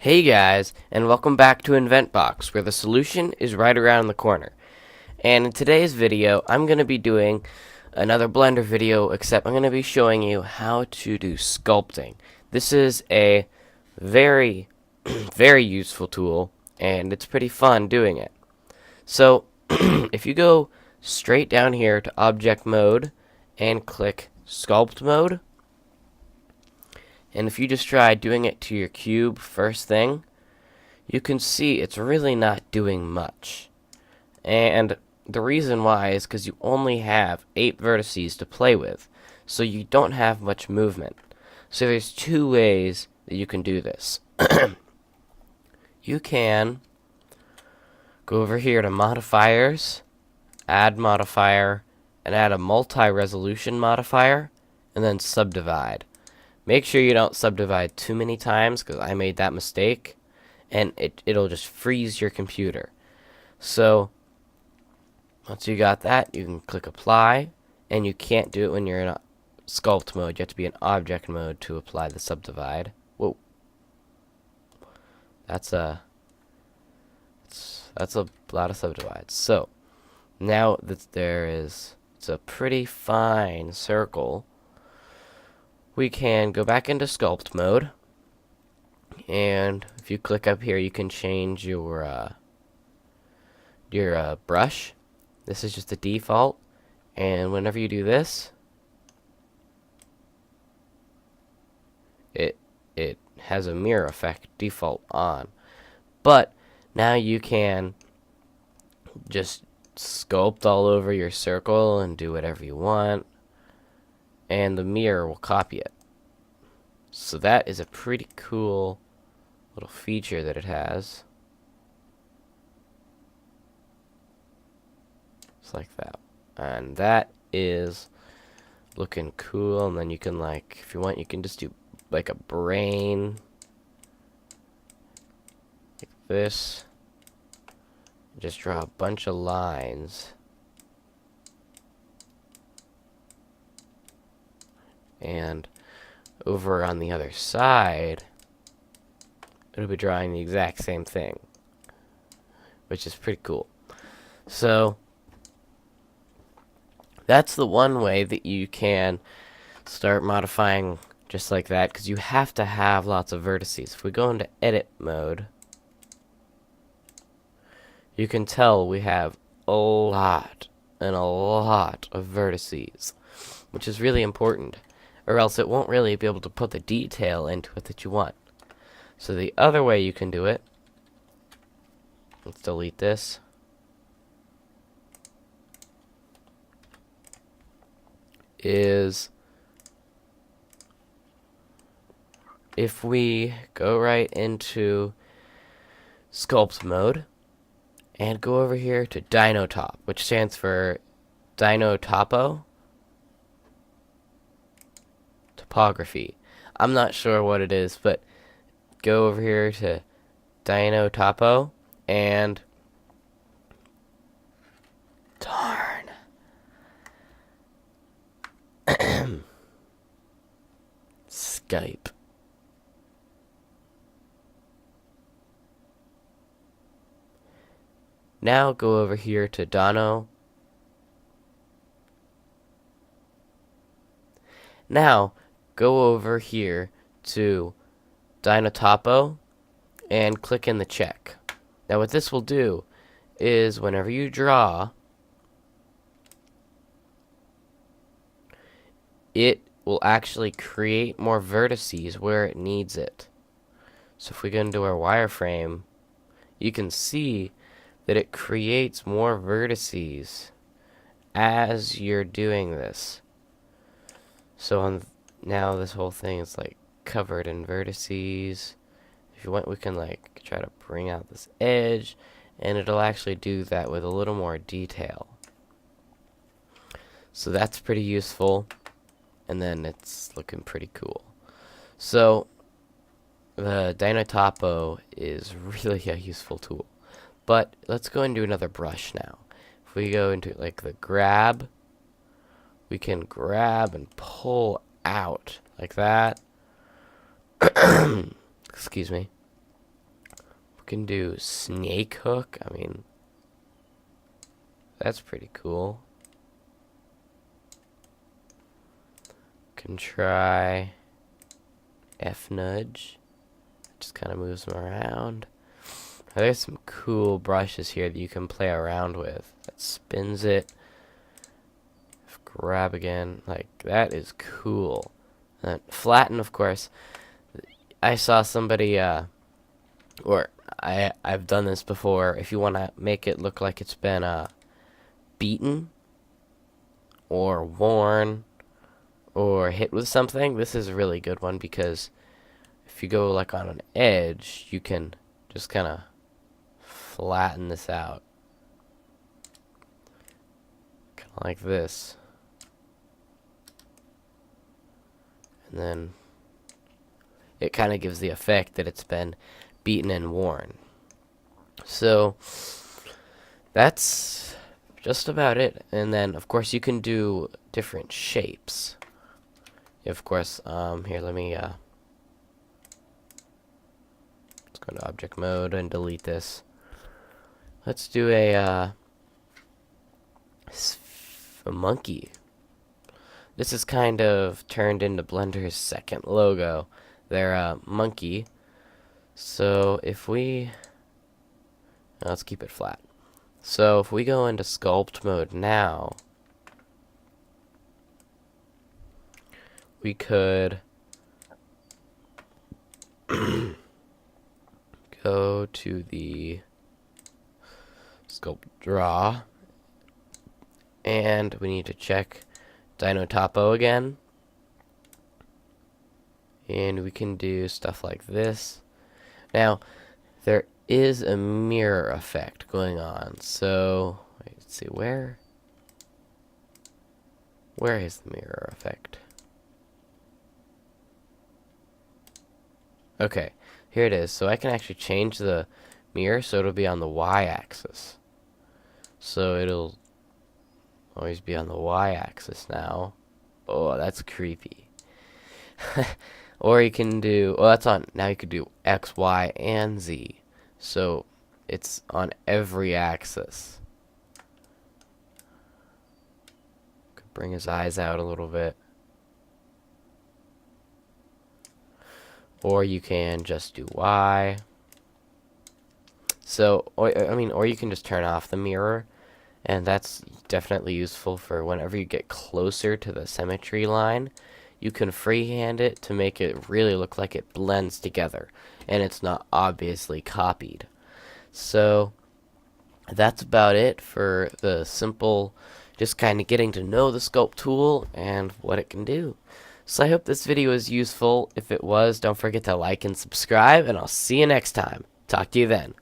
Hey guys, and welcome back to InventBox, where the solution is right around the corner. And in today's video, I'm going to be doing another Blender video, except I'm going to be showing you how to do sculpting. This is a very, very useful tool, and it's pretty fun doing it. So, if you go straight down here to Object Mode and click Sculpt Mode, and if you just try doing it to your cube first thing, you can see it's really not doing much. And the reason why is because you only have 8 vertices to play with, so you don't have much movement. So there's two ways that you can do this. You can go over here to Modifiers, Add Modifier, and add a Multi-Resolution modifier, and then Subdivide. Make sure you don't subdivide too many times, because I made that mistake, and it'll just freeze your computer. So once you got that, you can click Apply, and you can't do it when you're in a Sculpt mode. You have to be in Object mode to apply the subdivide. Whoa, that's a lot of subdivides. So now that it's a pretty fine circle, we can go back into Sculpt mode, and if you click up here, you can change your brush. This is just the default, and whenever you do this, it has a mirror effect default on. But now you can just sculpt all over your circle and do whatever you want, and the mirror will copy it. So that is a pretty cool little feature that it has. It's like that. And that is looking cool. And then you can, like, if you want, you can just do like a brain. Like this. Just draw a bunch of lines. And over on the other side, it'll be drawing the exact same thing, which is pretty cool. So that's the one way that you can start modifying just like that, because you have to have lots of vertices. If we go into edit mode, you can tell we have a lot and a lot of vertices, which is really important, or else it won't really be able to put the detail into it that you want. So the other way you can do it, let's delete this, is if we go right into Sculpt mode and go over here to Dino Top, which stands for Dino Topo Topography. I'm not sure what it is, but go over here to Dino Topo and darn. Skype. Now go over here to Dino. Now go over here to Dino Topo and click in the check. Now what this will do is whenever you draw, it will actually create more vertices where it needs it. So if we go into our wireframe, you can see that it creates more vertices as you're doing this. So now this whole thing is like covered in vertices. If you want, we can like try to bring out this edge, and it'll actually do that with a little more detail. So that's pretty useful, and then it's looking pretty cool. So the Dino Topo is really a useful tool. But let's go into another brush now. If we go into like the grab, we can grab and pull out like that. Excuse me. can do snake hook. I mean, that's pretty cool. Can try F nudge. Just kind of moves them around. There's some cool brushes here that you can play around with. That spins it. Grab again. Like, that is cool. Flatten, of course. I saw somebody, or I've done this before. If you want to make it look like it's been beaten or worn or hit with something, this is a really good one, because if you go like on an edge, you can just kind of flatten this out. Kind of like this. And then it kind of gives the effect that it's been beaten and worn. So that's just about it. And then, of course, you can do different shapes. Of course, here, let me, let's go to object mode and delete this. Let's do a monkey. This is kind of turned into Blender's second logo. They're a monkey. So if we, let's keep it flat. So if we go into Sculpt Mode now, we could go to the Sculpt Draw, and we need to check Dino Topo again, and we can do stuff like this. Now there is a mirror effect going on, so let's see, where is the mirror effect? Okay, here it is. So I can actually change the mirror so it'll be on the y-axis. So it'll always be on the y-axis now. Oh, that's creepy. Or you can do, well, that's on, now you could do X, Y, and Z. So it's on every axis. Could bring his eyes out a little bit. Or you can just do Y. So, or you can just turn off the mirror, and that's definitely useful for whenever you get closer to the symmetry line. You can freehand it to make it really look like it blends together, and it's not obviously copied. So, that's about it for the simple, just kind of getting to know the Sculpt tool and what it can do. So I hope this video was useful. If it was, don't forget to like and subscribe, and I'll see you next time. Talk to you then.